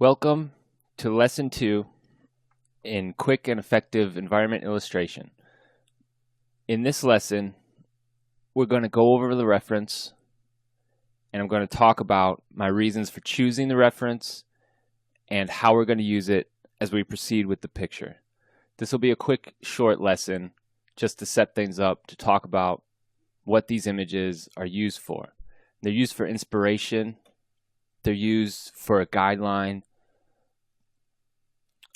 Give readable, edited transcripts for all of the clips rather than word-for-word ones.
Welcome to Lesson 2 in Quick and Effective Environment Illustration. In this lesson, we're going to go over the reference, and I'm going to talk about my reasons for choosing the reference and how we're going to use it as we proceed with the picture. This will be a quick, short lesson just to set things up, to talk about what these images are used for. They're used for inspiration. They're used for a guideline.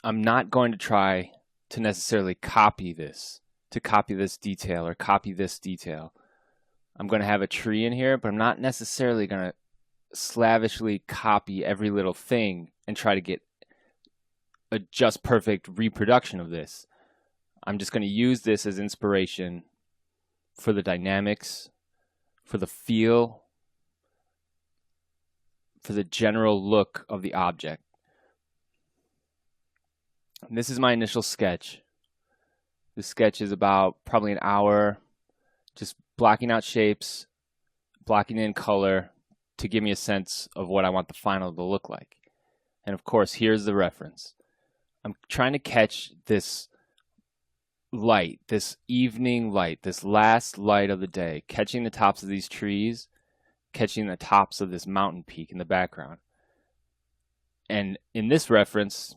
I'm not going to try to necessarily copy this detail or copy this detail. I'm going to have a tree in here, but I'm not necessarily going to slavishly copy every little thing and try to get a just perfect reproduction of this. I'm just going to use this as inspiration for the dynamics, for the feel, for the general look of the object. And this is my initial sketch. This sketch is about probably an hour, just blocking out shapes, blocking in color to give me a sense of what I want the final to look like. And of course, here's the reference. I'm trying to catch this light, this evening light, this last light of the day, catching the tops of these trees, catching the tops of this mountain peak in the background. And in this reference,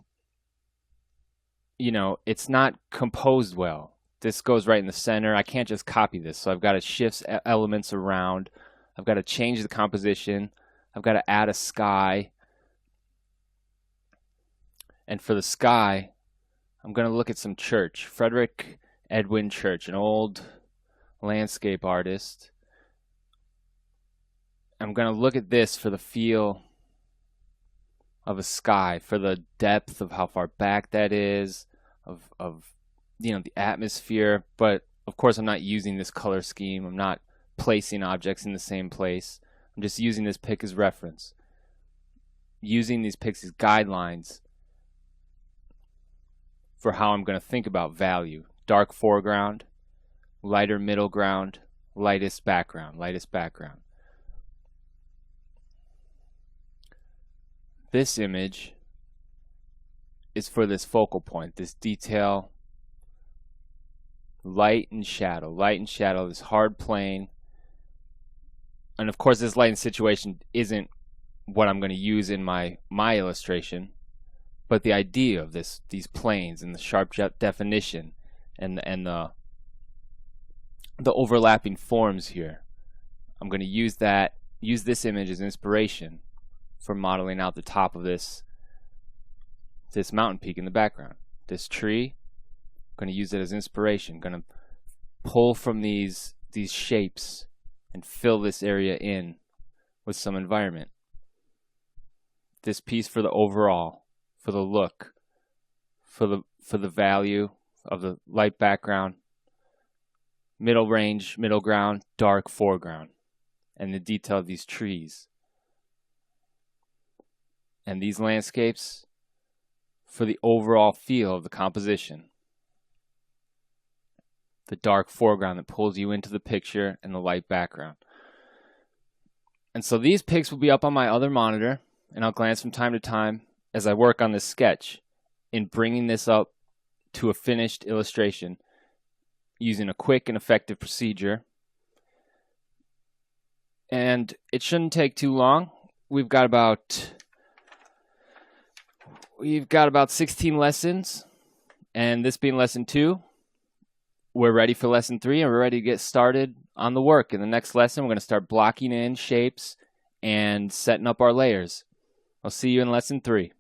it's not composed well. This goes right in the center. I can't just copy this, so I've got to shift elements around. I've got to change the composition. I've got to add a sky. And for the sky, I'm going to look at some church. Frederick Edwin Church, an old landscape artist. I'm going to look at this for the feel of a sky, for the depth of how far back that is, of the atmosphere. But of course, I'm not using this color scheme. I'm not placing objects in the same place. I'm just using this pick as reference, using these picks as guidelines for how I'm going to think about value. Dark foreground, lighter middle ground, lightest background. This image is for this focal point, this detail, light and shadow, this hard plane. And of course, this lighting situation isn't what I'm going to use in my illustration, but the idea of these planes and the sharp definition and the overlapping forms here, I'm going to use this image as inspiration for modeling out the top of this mountain peak in the background. This tree, I'm going to use it as inspiration. Going to pull from these shapes and fill this area in with some environment. This piece for the overall, for the look, for the value of the light background, middle range, middle ground, dark foreground, and the detail of these trees. And these landscapes for the overall feel of the composition. The dark foreground that pulls you into the picture and the light background. And so these pics will be up on my other monitor, and I'll glance from time to time as I work on this sketch in bringing this up to a finished illustration using a quick and effective procedure. And it shouldn't take too long. We've got about 16 lessons, and this being lesson 2, we're ready for lesson 3, and we're ready to get started on the work. In the next lesson, we're going to start blocking in shapes and setting up our layers. I'll see you in lesson 3.